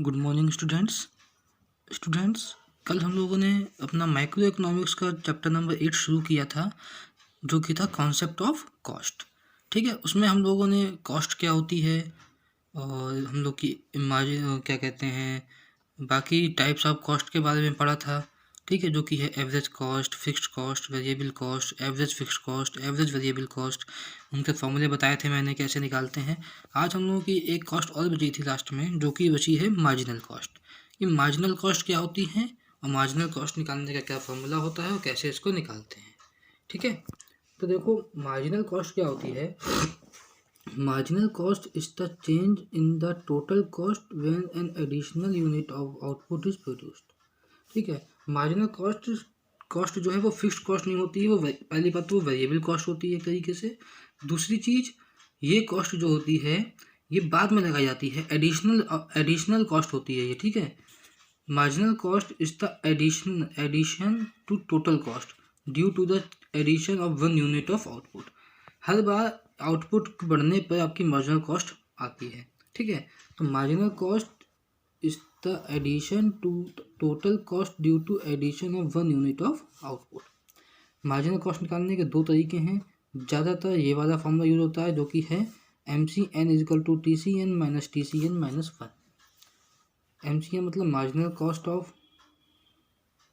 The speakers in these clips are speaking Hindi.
Good morning students. कल हम लोगों ने अपना माइक्रो इकोनॉमिक्स का चैप्टर नंबर 8 शुरू किया था, जो कि था कॉन्सेप्ट ऑफ कॉस्ट। ठीक है, उसमें हम लोगों ने कॉस्ट क्या होती है और हम लोग की क्या कहते हैं, बाकी टाइप्स ऑफ कॉस्ट के बारे में पढ़ा था। ठीक है, जो कि है average cost, fixed cost, variable cost, average fixed cost, average variable cost. उनके फॉर्मूले बताए थे मैंने कैसे निकालते हैं। आज हम लोगों की एक कॉस्ट और बची थी लास्ट में, जो कि बची है मार्जिनल कॉस्ट। ये मार्जिनल कॉस्ट क्या होती है और मार्जिनल कॉस्ट निकालने का क्या फॉर्मूला होता है और कैसे इसको निकालते हैं। ठीक है, तो देखो मार्जिनल कॉस्ट क्या होती है। Marginal cost is the change in the total cost when an additional unit of output is produced. ठीक है, मार्जिनल कॉस्ट जो है वो फिक्स्ड कॉस्ट नहीं होती है, वो पहली बात तो वो वेरिएबल कॉस्ट होती है एक तरीके से। दूसरी चीज़, ये कॉस्ट जो होती है ये बाद में लगाई जाती है, एडिशनल कॉस्ट होती है ये। ठीक है, marginal cost is the addition to total cost due to the addition of one unit of output. हर बार आउटपुट बढ़ने पर आपकी मार्जिनल कॉस्ट आती है। ठीक है, तो marginal cost is the addition to total cost due to addition of one unit of output. Marginal cost निकालने के दो तरीके हैं। ज़्यादातर ये वाला फॉर्मूला यूज होता है, जो कि है MCN is equal to TCN minus TCN minus 1। MCN मतलब marginal cost of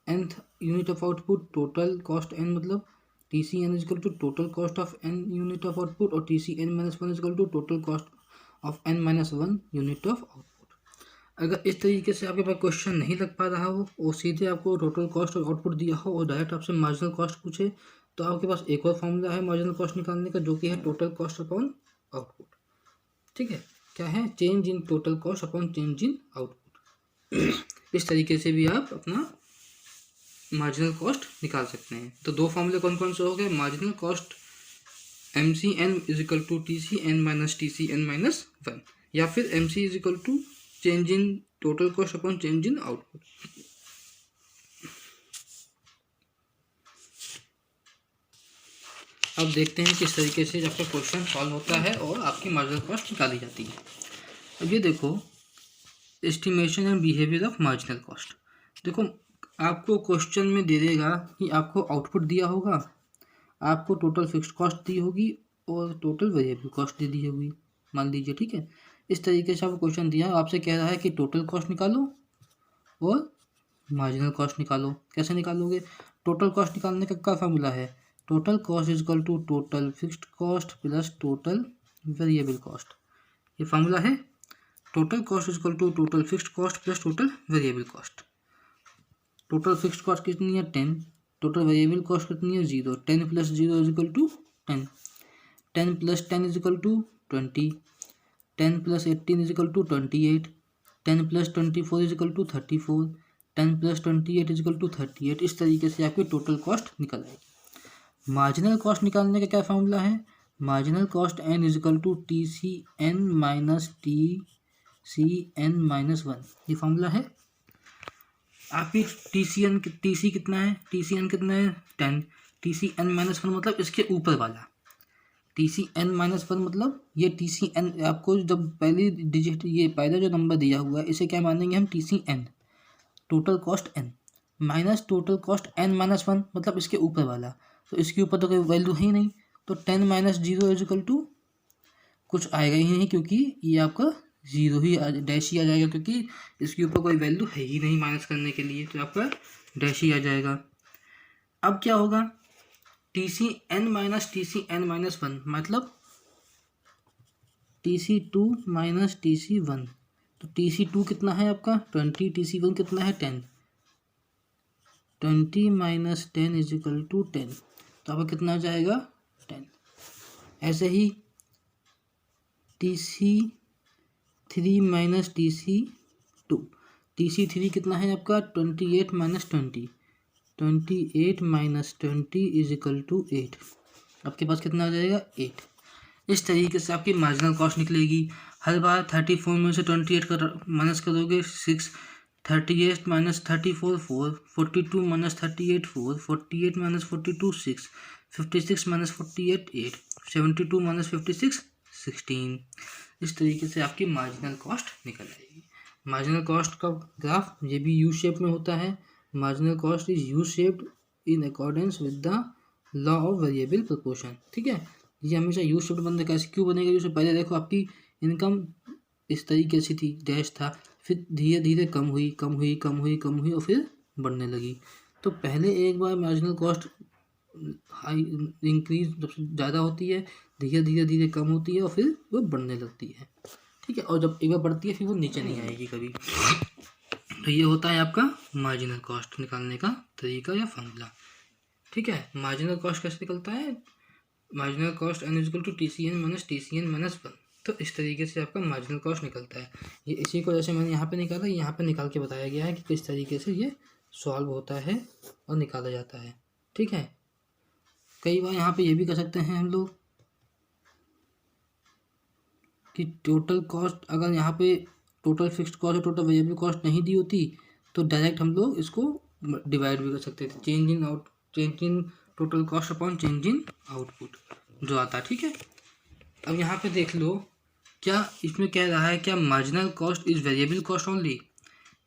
nth unit of output, total cost n मतलब TCN is equal to total cost of n unit of output, और TCN minus 1 is equal to total cost of n minus 1 unit of output. अगर इस तरीके से आपके पास क्वेश्चन नहीं लग पा रहा हो और सीधे आपको टोटल कॉस्ट और आउटपुट दिया हो और डायरेक्ट आपसे मार्जिनल कॉस्ट पूछे, तो आपके पास एक और फॉर्मूला है मार्जिनल कॉस्ट निकालने का, जो कि है टोटल कॉस्ट अपॉन आउटपुट। ठीक है, क्या है, change in total cost upon change in output. इस तरीके से भी आप अपना मार्जिनल कॉस्ट निकाल सकते हैं। तो दो फॉर्मूले कौन कौन से हो गए, marginal cost MCN is equal to TCN minus TCN minus 1, या फिर MC is equal to change in total cost upon change in output. अब देखते हैं किस तरीके से आपका क्वेश्चन सॉल्व होता है और आपकी मार्जिनल कॉस्ट निकाली जाती है। अब ये देखो, estimation and behaviour of marginal cost. देखो, आपको क्वेश्चन में दे देगा कि आपको आउटपुट दिया होगा, आपको टोटल फिक्स्ड कॉस्ट दी होगी और टोटल वेरिएबल कॉस्ट दे दी होगी, मान लीजिए। ठीक है, इस तरीके से आपको क्वेश्चन दिया, आपसे कह रहा है कि टोटल कॉस्ट निकालो और मार्जिनल कॉस्ट निकालो। कैसे निकालोगे, टोटल कॉस्ट निकालने का क्या फॉर्मूला है, total cost is equal to total fixed cost plus total variable cost. ये फॉर्मूला है, total cost is equal to total fixed cost plus total variable cost. Total fixed cost कितनी है 10, टोटल वेरिएबल कॉस्ट कितनी है 0। 10 plus 0 is equal to 10, 10 plus 10 is equal to 20, 10 plus 18 is equal to 28, 10 plus 24 is equal to 34, 10 plus 28 is equal to 38। इस तरीके से आपकी टोटल कॉस्ट निकल आएगी। मार्जिनल कॉस्ट निकालने का क्या फॉर्मूला है, marginal cost n is equal to TCN minus TCN minus 1। ये फॉर्मूला है। आपकी TC कितना है, TCN कितना है 10, TCN माइनस 1 मतलब इसके ऊपर वाला, TCN माइनस 1 मतलब ये TCN आपको जब पहली डिजिट, ये पहला जो नंबर दिया हुआ है इसे क्या मानेंगे हम, TCN total cost n minus total cost n minus 1 मतलब इसके ऊपर वाला। तो इसके ऊपर तो कोई वैल्यू है ही नहीं, तो 10 माइनस 0 इज इक्वल टू कुछ आएगा ही नहीं, क्योंकि ये आपका 0 ही डैश ही आ जाएगा, क्योंकि इसके ऊपर कोई वैल्यू है ही नहीं माइनस करने के लिए, तो आपका डैश ही आ जाएगा। अब क्या होगा, TCN माइनस TCN माइनस 1 मतलब TC2 माइनस TC1। तो TC2 कितना है आपका 20, TC1 कितना है 10, 20 माइनस 10 इज इक्वल टू 10, तो आपका कितना आ जाएगा 10। ऐसे ही TC3 माइनस TC2, TC3 कितना है आपका 28 minus 20, 28 minus 20 is equal to 8। आपके पास कितना आ जाएगा 8। इस तरीके से आपकी मार्जिनल कॉस्ट निकलेगी। हर बार 34 में से 28 का माइनस करोगे 6, 38 minus 34 4, 42 minus 38 4, 48 minus 42 6, 56 minus 48 8, 72 minus 56 16। इस तरीके से आपकी मार्जिनल कॉस्ट निकल आएगी। मार्जिनल कॉस्ट का ग्राफ ये भी यू शेप में होता है। Marginal cost is U shaped in accordance with the law of variable proportion. ठीक है, ये हमेशा यू शेप्ड बनता है। कैसे क्यों बनेगा? जैसे पहले देखो आपकी इनकम इस तरीके से थी, डैश था, फिर धीरे धीरे कम हुई कम हुई कम हुई कम हुई और फिर बढ़ने लगी। तो पहले एक बार मार्जिनल कॉस्ट हाई इंक्रीज जब ज़्यादा होती है, धीरे धीरे धीरे कम होती है और फिर वो बढ़ने लगती है। ठीक है, और जब एक बार बढ़ती है फिर वो नीचे नहीं आएगी कभी। तो ये होता है आपका मार्जिनल कॉस्ट निकालने का तरीका या फॉर्मूला। ठीक है, मार्जिनल कॉस्ट कैसे निकलता है? Marginal cost n equal to TCN-1। तो इस तरीके से आपका मार्जिनल कॉस्ट निकलता है। ये इसी को जैसे मैंने यहाँ पे निकाला, यहाँ पे निकाल के बताया गया है कि किस तरीके से ये सॉल्व होता है और निकाला जाता है। ठीक है, कई बार यहाँ पे ये भी कर सकते हैं हम लोग कि टोटल कॉस्ट, अगर यहाँ पे टोटल फिक्स्ड कॉस्ट और टोटल वेरिएबल कॉस्ट नहीं दी होती तो डायरेक्ट हम लोग इसको डिवाइड भी कर सकते थे। Change in total cost upon change in output जो आता है। ठीक है, अब यहाँ पे देख लो, क्या इसमें कह रहा है क्या marginal cost is variable cost only?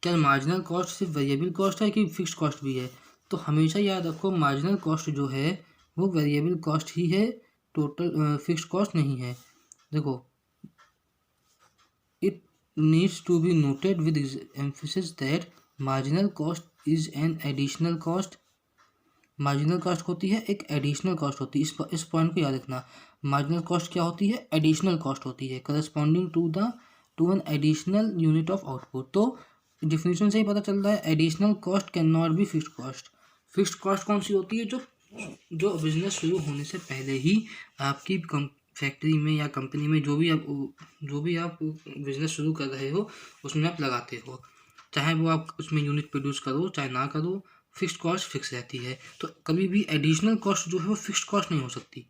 क्या मार्जिनल कॉस्ट सिर्फ वेरिएबल कॉस्ट है कि फिक्स्ड कॉस्ट भी है? तो हमेशा याद रखो मार्जिनल कॉस्ट जो है वो वेरिएबल कॉस्ट ही है, टोटल फिक्स्ड कॉस्ट नहीं है। देखो, it needs to be noted with emphasis that marginal cost is an additional cost। Marginal cost होती है एक एडिशनल कॉस्ट होती है। इस पॉइंट को याद रखना। मार्जिनल कॉस्ट क्या होती है? एडिशनल कॉस्ट होती है, corresponding to an additional unit of output. तो डिफिनीशन से ही पता चल रहा है additional cost can not be fixed cost. Fixed cost कौन सी होती है? जो बिजनेस शुरू होने से पहले ही आपकी फैक्ट्री में या कंपनी में जो भी आप बिजनेस शुरू कर रहे हो उसमें आप लगाते हो, चाहे वो आप उसमें यूनिट प्रोड्यूस करो चाहे ना करो, फिक्स्ड कॉस्ट फिक्स रहती है। तो कभी भी एडिशनल कॉस्ट जो है वो फिक्स्ड कॉस्ट नहीं हो सकती।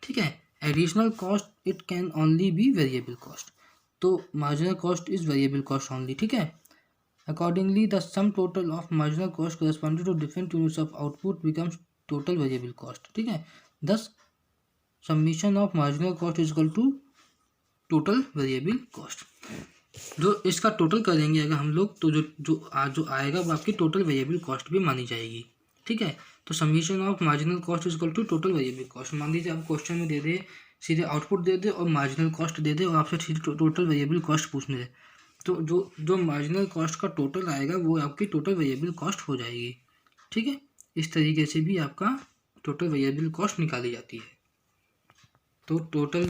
ठीक है, additional cost it can only be variable cost. तो marginal cost is variable cost only. ठीक है, accordingly the sum total of marginal cost corresponding to different units of output becomes total variable cost. ठीक है, thus summation of marginal cost is equal to total variable cost. जो इसका टोटल करेंगे अगर हम लोग तो जो आएगा वो आपकी टोटल वेरिएबल कॉस्ट भी मानी जाएगी। ठीक है, तो summation of marginal cost is equal to total variable cost. मान लीजिए आप क्वेश्चन में दे दे सीधे आउटपुट दे दे और मार्जिनल कॉस्ट दे दे और आपसे सीधे टोटल वेरिएबल कॉस्ट पूछने दे, तो जो मार्जिनल कॉस्ट का टोटल आएगा वो आपकी टोटल वेरिएबल कॉस्ट हो जाएगी। ठीक है, इस तरीके से भी आपका टोटल वेरिएबल कॉस्ट निकाली जाती है। तो टोटल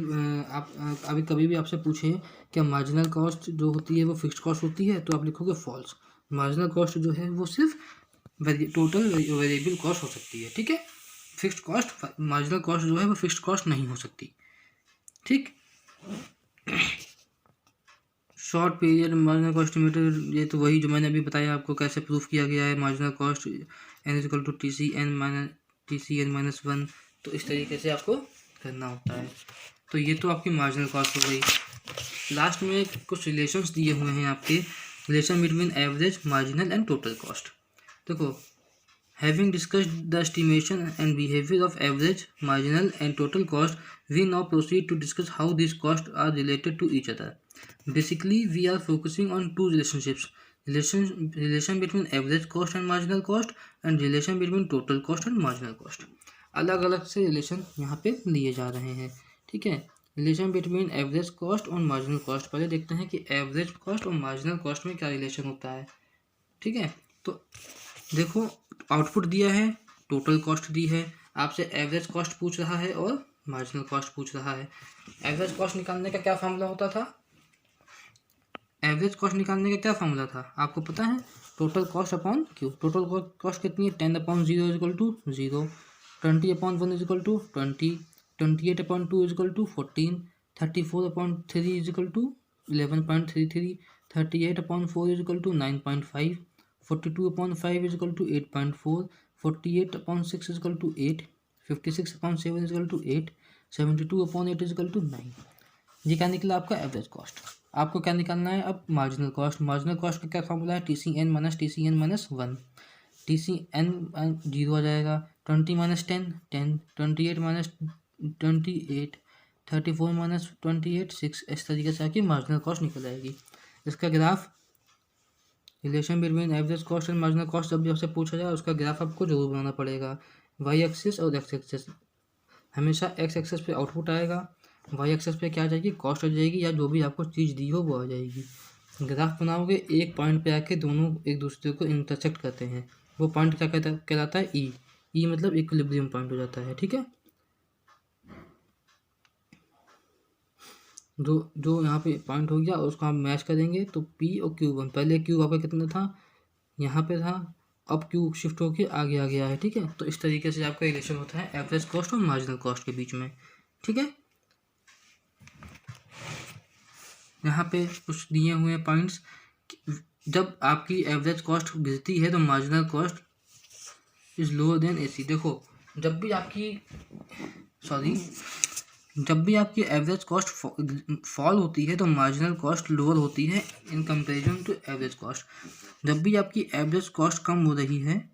आप अभी कभी भी आपसे पूछे क्या मार्जिनल कॉस्ट जो होती है वो फिक्स्ड कॉस्ट होती है, तो आप लिखोगे फॉल्स। मार्जिनल कॉस्ट जो है वो सिर्फ टोटल वेरिएबल कॉस्ट हो सकती है। ठीक है, फिक्स्ड कॉस्ट, मार्जिनल कॉस्ट जो है वो फिक्स्ड कॉस्ट नहीं हो सकती। ठीक, short period marginal cost estimator, ये तो वही जो मैंने अभी बताया आपको कैसे प्रूफ किया गया है। Marginal cost n is equal to TCN-1। तो इस तरीके से आपको करना होता है। तो ये तो आपकी मार्जिनल कॉस्ट हो गई। लास्ट में कुछ रिलेशंस दिए हुए हैं आपके, relation between average, marginal and total cost. देखो, having discussed the estimation and behaviour of average, marginal and total cost, we now proceed to discuss how this cost are related to each other. Basically we are focusing on two relationships, relation between average cost and marginal cost and relation between total cost and marginal cost। अलग अलग से रिलेशन यहाँ पे लिए जा रहे हैं। ठीक है, रिलेशन बिटवीन एवरेज कॉस्ट और मार्जिनल कॉस्ट। पहले देखते हैं कि एवरेज कॉस्ट और मार्जिनल कॉस्ट में क्या रिलेशन होता है। ठीक है, तो देखो आउटपुट दिया है, टोटल कॉस्ट दी है, आपसे एवरेज कॉस्ट पूछ रहा है और मार्जिनल कॉस्ट पूछ रहा है। एवरेज कॉस्ट निकालने का क्या फॉर्मूला होता था? एवरेज कॉस्ट निकालने का क्या फॉर्मूला था आपको पता है? Total cost upon Q. Total cost कितनी है? 10/0 is equal to 0, 20/1 is equal to 20, 28/2 is equal to 14, 34/3 is equal to 11.33, 38/4 is equal to 9.5, 42/5 is equal to 8.4, 48/6 is equal to 8, 56/7 is equal to 8, 72/8 is equal to 9। ये क्या निकला आपका? Average cost. आपको क्या निकालना है अब? Marginal cost. मार्जिनल कॉस्ट का क्या फॉर्मूला है? TCN-1। TCN 0 आ जाएगा, 20 - 10 10, 28 - 28, 34 - 28 6। इस तरीके से आपकी मार्जिनल कॉस्ट निकल जाएगी। इसका graph relation between average cost and marginal cost जब भी आपसे पूछा जाए उसका ग्राफ आपको जरूर बनाना पड़ेगा। वाई एक्सिस और एक्स एक्सिस, हमेशा एक्स एक्सिस पे आउटपुट आएगा, वाई एक्सिस पे क्या आ जाएगी, कॉस्ट आ जाएगी, या जो भी आपको चीज़ दी हो वो आ जाएगी। ग्राफ बनाओगे एक पॉइंट पे आके दोनों एक दूसरे को इंटरसेक्ट करते हैं, वो पॉइंट क्या कहलाता है, ई। ई मतलब इक्विलिब्रियम पॉइंट हो जाता है, ठीक है। जो यहाँ पे पॉइंट हो गया उसको हम मैच करेंगे तो पी और क्यू वन, पहले क्यू आपका कितना था, यहाँ पे था, अब क्यू शिफ्ट होके आगे आ गया है, ठीक है। तो इस तरीके से आपका रिलेशन होता है एवरेज कॉस्ट और मार्जिनल कॉस्ट के बीच में, ठीक है। यहाँ पे कुछ दिए हुए पॉइंट्स, जब आपकी एवरेज कॉस्ट गिरती है तो marginal cost is lower then AC. देखो जब भी आपकी एवरेज कॉस्ट फॉल होती है तो मार्जिनल कॉस्ट लोअर होती है in comparison to average cost. जब भी आपकी एवरेज कॉस्ट कम हो रही है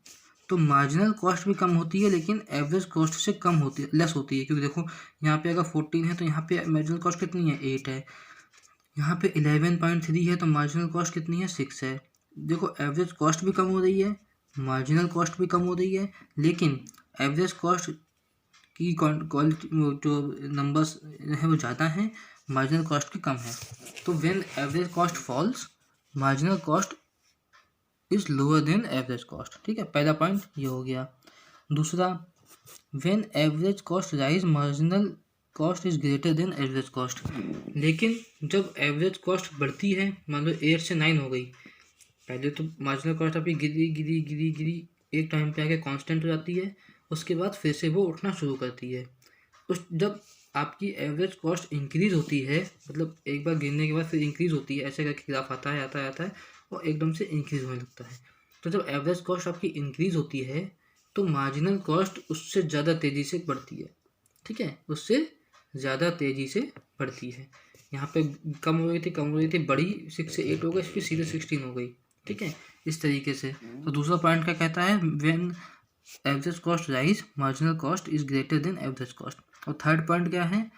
तो मार्जिनल कॉस्ट भी कम होती है, लेकिन एवरेज कॉस्ट से कम होती है, लेस होती है। क्योंकि देखो यहाँ पे अगर 14 है तो यहाँ पे मार्जिनल कॉस्ट कितनी है, 8 है। यहाँ पे 11.3 है तो मार्जिनल कॉस्ट कितनी है, 6 है। देखो एवरेज कॉस्ट भी कम हो रही है, मार्जिनल कॉस्ट भी कम हो रही है, लेकिन एवरेज कॉस्ट की क्वालिटी जो नंबर्स हैं वो ज़्यादा हैं, मार्जिनल कॉस्ट की कम है। तो when average cost falls marginal cost is lower than average cost, ठीक है। पहला पॉइंट ये हो गया। दूसरा, when average cost rise marginal cost is greater than average cost. लेकिन जब एवरेज कॉस्ट बढ़ती है, मान लो 8 से 9 हो गई, पहले तो मार्जिनल कॉस्ट आपकी गिरी गिरी गिरी गिरी एक टाइम पे आके कांस्टेंट हो जाती है, उसके बाद फिर से वो उठना शुरू करती है। जब आपकी एवरेज कॉस्ट इंक्रीज होती है, मतलब एक बार गिरने के बाद फिर इंक्रीज होती है, ऐसे करके ग्राफ आता है और एकदम से इंक्रीज होने लगता है। तो जब एवरेज कॉस्ट आपकी इंक्रीज होती है तो मार्जिनल कॉस्ट उससे ज़्यादा तेज़ी से बढ़ती है, ठीक है, उससे ज़्यादा तेज़ी से बढ़ती है। यहाँ पे कम हो रही थी बढ़ी 6 से 8 हो गई, फिर सीधे 16 हो गई, ठीक है, इस तरीके से। तो दूसरा पॉइंट क्या कहता है, when average cost rise marginal cost is greater than average cost. और थर्ड पॉइंट क्या है,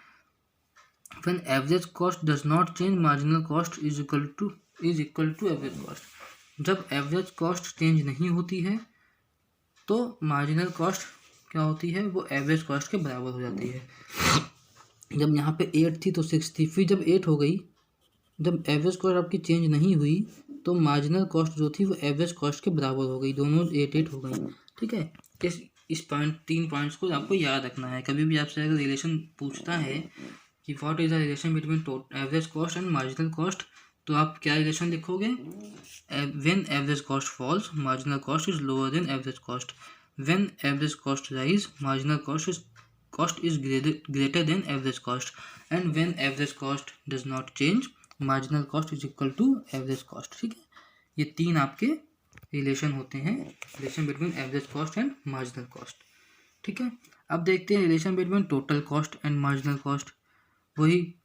when average cost does not change marginal cost is equal to average cost. जब एवरेज कॉस्ट चेंज नहीं होती है तो मार्जिनल कॉस्ट क्या होती है, वो एवरेज कॉस्ट के बराबर हो जाती है। जब यहाँ पे 8 थी तो 6 थी, फिर जब 8 हो गई, जब एवरेज कॉस्ट आपकी चेंज नहीं हुई तो मार्जिनल कॉस्ट जो थी वो एवरेज कॉस्ट के बराबर हो गई, दोनों 8 हो गई, ठीक है। इस पॉइंट 3 पॉइंट्स को आपको याद रखना है। कभी भी आपसे अगर रिलेशन पूछता है कि what is the relation between average cost and marginal cost, तो आप क्या रिलेशन लिखोगे, when average cost falls marginal cost is lower than average cost, when average cost rise marginal cost is greater than average cost, and when average cost does not change marginal cost is equal to average cost, ठीक है। ये 3 आपके रिलेशन होते हैं, relation between average cost and marginal cost, ठीक है। अब देखते हैं relation between total cost and marginal cost. वही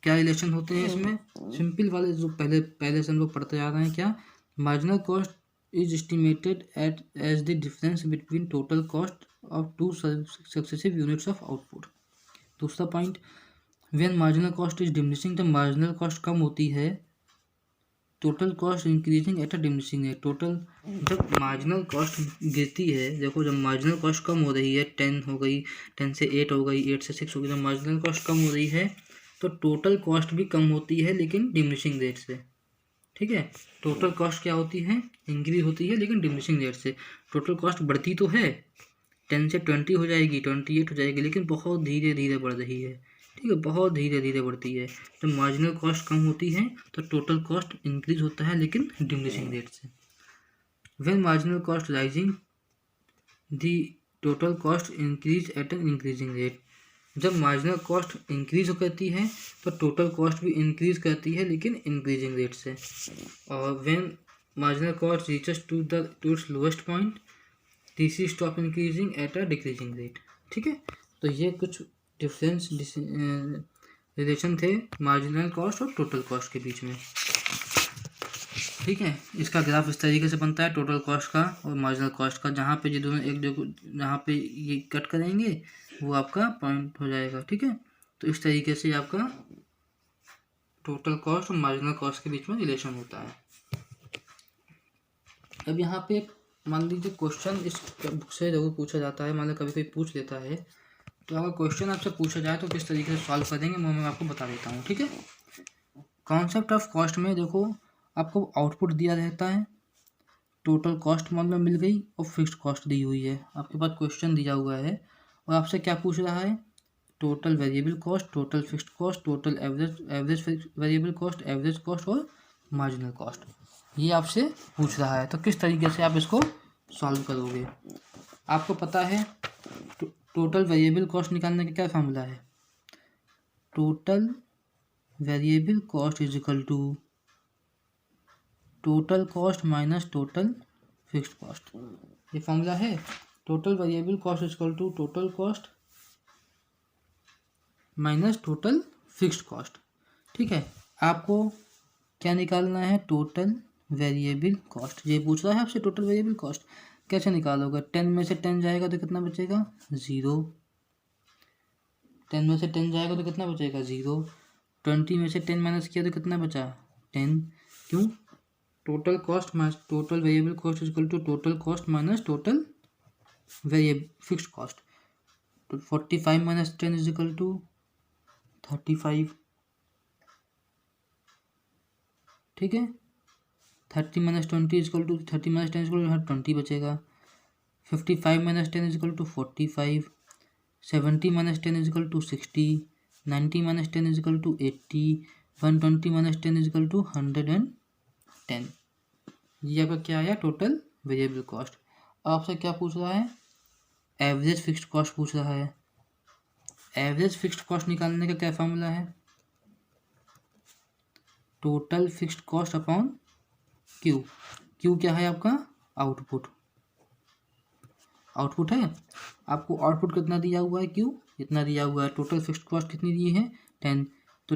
क्या रिलेशन होते हैं इसमें, सिंपल वाले जो पहले से हम लोग पढ़ते आ रहे हैं। क्या, marginal cost is estimated as the difference between total cost of two successive units of output। दूसरा point, when marginal cost is diminishing, जब marginal cost कम होती है, total cost increasing at a diminishing rate। जब marginal cost गिरती है, देखो जब marginal cost कम हो रही है, 10 हो गई, 10 से 8 हो गई, 8 से 6 हो गई, जब marginal cost कम हो रही है तो टोटल कॉस्ट भी कम होती है, लेकिन डिमिनिशिंग रेट से, ठीक है। टोटल कॉस्ट क्या होती है, इंक्रीज होती है लेकिन डिमिनिशिंग रेट से। टोटल कॉस्ट बढ़ती तो है, 10 से 20 हो जाएगी, 28 हो जाएगी, लेकिन बहुत धीरे धीरे बढ़ रही है, ठीक है, बहुत धीरे धीरे बढ़ती है। जब मार्जिनल कॉस्ट कम होती है तो टोटल कॉस्ट इंक्रीज होता है लेकिन डिमिनिशिंग रेट से। When marginal cost rising the total cost increase at an increasing rate. जब मार्जिनल कॉस्ट इंक्रीज करती है तो टोटल कॉस्ट भी इंक्रीज करती है लेकिन इंक्रीजिंग रेट से। और when marginal cost reaches to its lowest point TC stop increasing at a decreasing rate, ठीक है। तो ये कुछ डिफरेंस रिलेशन थे मार्जिनल कॉस्ट और टोटल कॉस्ट के बीच में, ठीक है। इसका ग्राफ इस तरीके से बनता है टोटल कॉस्ट का और मार्जिनल कॉस्ट का, जहाँ पे ये दोनों एक जहाँ पे ये कट करेंगे वो आपका पॉइंट हो जाएगा, ठीक है। तो इस तरीके से आपका टोटल कॉस्ट और मार्जिनल कॉस्ट के बीच में रिलेशन होता है। अब यहाँ पे मान लीजिए क्वेश्चन इस बुक से जरूर पूछा जाता है, मान लो कभी कोई पूछ लेता है, तो अगर क्वेश्चन आपसे पूछा जाए तो किस तरीके से सॉल्व करेंगे मैं आपको बता देता हूँ, ठीक है। कॉन्सेप्ट ऑफ कॉस्ट में देखो, आपको आउटपुट दिया रहता है, टोटल कॉस्ट मान लो मिल गई और फिक्स्ड कॉस्ट दी हुई है, आपके पास क्वेश्चन दिया हुआ है और आपसे क्या पूछ रहा है, total variable cost, total fixed cost, total average variable cost, average cost और मार्जिनल कॉस्ट, ये आपसे पूछ रहा है। तो किस तरीके से आप इसको सॉल्व करोगे। आपको पता है टोटल वेरिएबल कॉस्ट निकालने का क्या फार्मूला है, total variable cost is equal to total cost minus total fixed cost, ये फॉर्मूला है। Total variable cost is equal to total cost minus total fixed cost, ठीक है। आपको क्या निकालना है, टोटल वेरिएबल कॉस्ट, ये पूछ रहा है आपसे टोटल वेरिएबल कॉस्ट। कैसे निकालोगे, 10 में से 10 जाएगा तो कितना बचेगा, 0। 10 में से 10 जाएगा तो कितना बचेगा, 0। 20 में से 10 माइनस किया तो कितना बचा, 10। क्यों, total cost minus total variable cost equal to total cost minus total variable fixed cost. तो 45 माइनस 10 इज इक्वल टू 35, ठीक है। 30 minus 20 is equal to 30 minus 10 is equal to 20 बचेगा। 55 minus 10 is equal to 45। 70 minus 10 is equal to 60। 90 minus 10 is equal to 80। 120 minus 10 is equal to 110। ये आपका क्या आया, टोटल वेरिएबल कॉस्ट। आपसे क्या पूछ रहा है, एवरेज फिक्स्ड कॉस्ट पूछ रहा है। एवरेज फिक्स्ड कॉस्ट निकालने का क्या फॉर्मूला है, total fixed cost upon Q. Q क्या है आपका, आउटपुट। आउटपुट है, आपको आउटपुट कितना दिया हुआ है, क्यू इतना दिया हुआ है। टोटल फिक्स्ड कॉस्ट कितनी दी है, 10। तो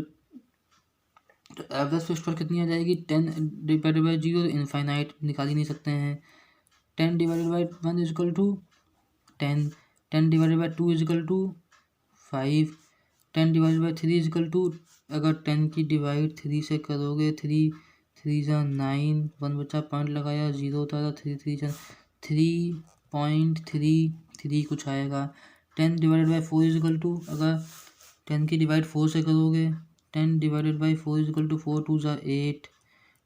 एवरेज फिक्स्ड कॉस्ट कितनी आ जाएगी, 10 डिवाइडेड बाई 0, इनफाइनाइट निकाल ही नहीं सकते हैं। 10 divided by 1 is equal to 10। 10 divided by 2 is equal to 5। 10 divided by 3 is equal to, अगर 10 की डिवाइड 3 से करोगे, 3 3 जा 9, 1 बचा, पॉइंट लगाया, 0 उतारा, 3 3 जा 3.33 कुछ आएगा। 10 divided by 4 is equal to, अगर 10 की डिवाइड 4 से करोगे, 10 divided by 4 is equal to 4 2 जा 8,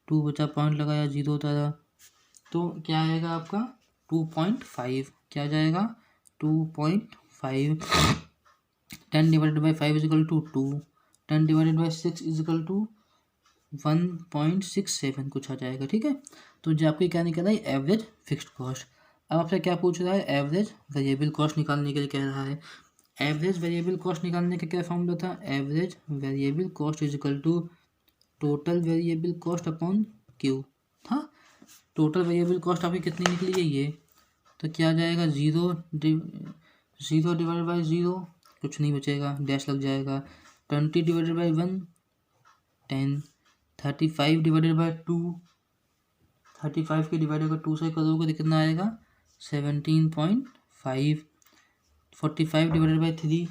2 बचा, पॉइंट लगाया, 0 उतारा, तो क्या आएगा आपका 2.5। क्या जाएगा 2.5। 10 divided by 5 is equal to 2। 10 divided by 6 is equal to 1.67 कुछ आ जाएगा, ठीक है। तो जो आपकी क्या निकल रहा है, एवरेज फिक्स्ड कॉस्ट। अब आपसे क्या पूछ रहा है, एवरेज वेरिएबल कॉस्ट निकालने के लिए कह रहा है। एवरेज वेरिएबल कॉस्ट निकालने का क्या फॉर्मूला था, average variable cost is equal to total variable cost upon Q था। टोटल वेरिएबल कॉस्ट आपकी कितनी निकली है, ये तो क्या आ जाएगा, 0 डिवाइडेड बाई 0, कुछ नहीं बचेगा, डैश लग जाएगा। 20 डिवाइडेड बाई 1 10। 35 डिवाइडेड बाई 2, 35 के डिवाइड अगर 2 से करोगे तो कितना आएगा, 17.5। 45 डिवाइडेड बाई 3,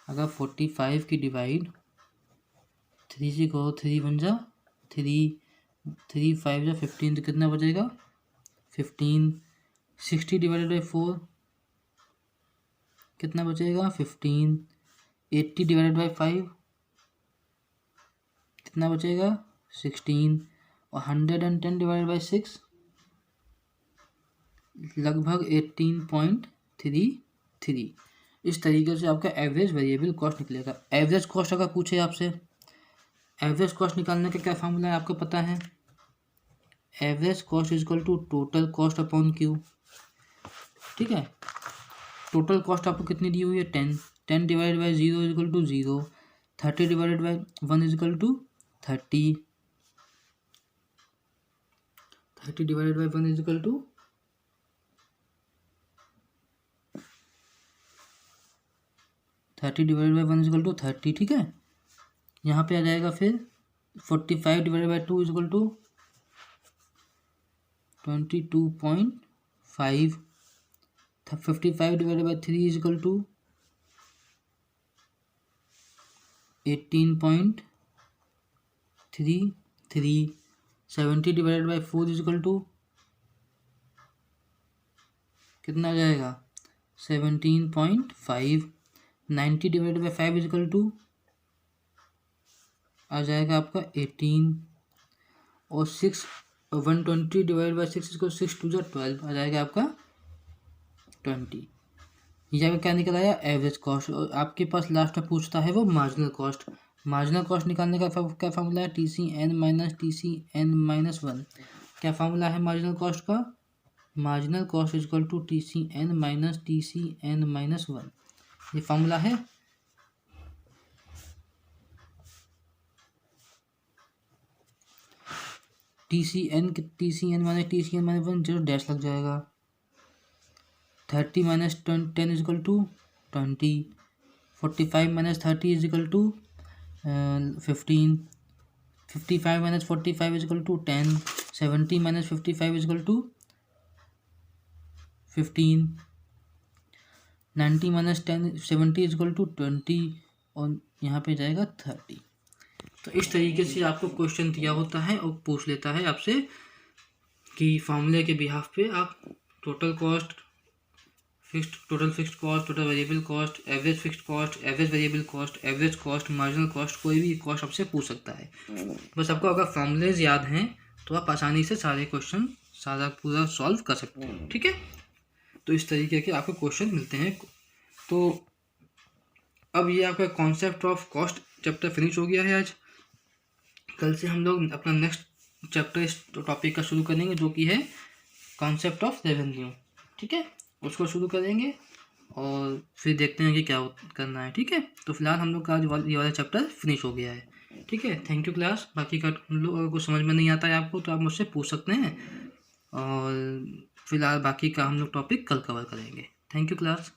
अगर 45 की डिवाइड 3 से करो, 3 बन जा 3, 3 5 जा 15, तो कितना बचेगा 15। 60 डिवाइडेड बाई 4 कितना बचेगा 15। 80 डिवाइडेड बाई 5 कितना बचेगा 16। और 110 डिवाइडेड बाई 6 लगभग 18.33। इस तरीके से आपका एवरेज वेरिएबल कॉस्ट निकलेगा। एवरेज कॉस्ट अगर पूछे आपसे, एवरेज कॉस्ट निकालने का क्या फॉर्मूला है आपको पता है, average cost is equal to total cost upon Q, ठीक है। टोटल कॉस्ट आपको कितनी दी हुई है, 10। 10 divided by 0 is equal to 0। 30 divided by 1 is equal to 30। 30 divided by 1 is equal to 30 divided by 1 is equal to 30, ठीक है। यहाँ पे आ जाएगा फिर 45 divided by 2 is equal to 22.5। 55 divided by 3 is equal to 18.33। 70 divided by 4 is equal to कितना आ जाएगा 17.5। 90 डिवाइडेड बाई 5 इजिकल टू आ जाएगा आपका 18। और 120 डिवाइड बाई 6 इसको 6 टू 12 आ जाएगा आपका 20। यहाँ पे क्या निकल आया एवरेज कॉस्ट। और आपके पास लास्ट में पूछता है वो मार्जिनल कॉस्ट। मार्जिनल कॉस्ट निकालने का क्या फार्मूला है TCN माइनस TCN माइनस 1। क्या फार्मूला है मार्जिनल कॉस्ट का marginal cost is equal to TCN minus TCN minus 1। ये फार्मूला है। TCN minus TCN minus 1 zero dash लग जाएगा। 30 minus 10 is equal to 20। 45 minus 30 is equal to 15। 55 minus 45 is equal to 10। 70 minus 55 is equal to 15। 90 minus 70 is equal to 20 और यहाँ पे जाएगा 30। तो इस तरीके से आपको क्वेश्चन दिया होता है और पूछ लेता है आपसे कि फार्मूले के बिहाफ पे आप total cost, total fixed cost, total variable cost, average fixed cost, average variable cost, average cost, marginal cost, कोई भी कॉस्ट आपसे पूछ सकता है। बस आपको अगर फॉर्मूलेज याद हैं तो आप आसानी से सारे क्वेश्चन सारा पूरा सॉल्व कर सकते हैं। ठीक है, तो इस तरीके के आपको क्वेश्चन मिलते हैं। तो अब ये आपका concept of cost chapter finish हो गया है आज। कल से हम लोग अपना नेक्स्ट चैप्टर इस टॉपिक का शुरू करेंगे जो कि है कॉन्सेप्ट ऑफ रेवेन्यू। ठीक है, उसको शुरू करेंगे और फिर देखते हैं कि क्या करना है। ठीक है, तो फिलहाल हम लोग का आज ये वाला चैप्टर फिनिश हो गया है। ठीक है, थैंक यू क्लास। बाकी का हम लोग अगर कुछ समझ में नहीं आता है आपको तो आप मुझसे पूछ सकते हैं और फिलहाल बाकी का हम लोग टॉपिक कल कवर करेंगे। Thank you class.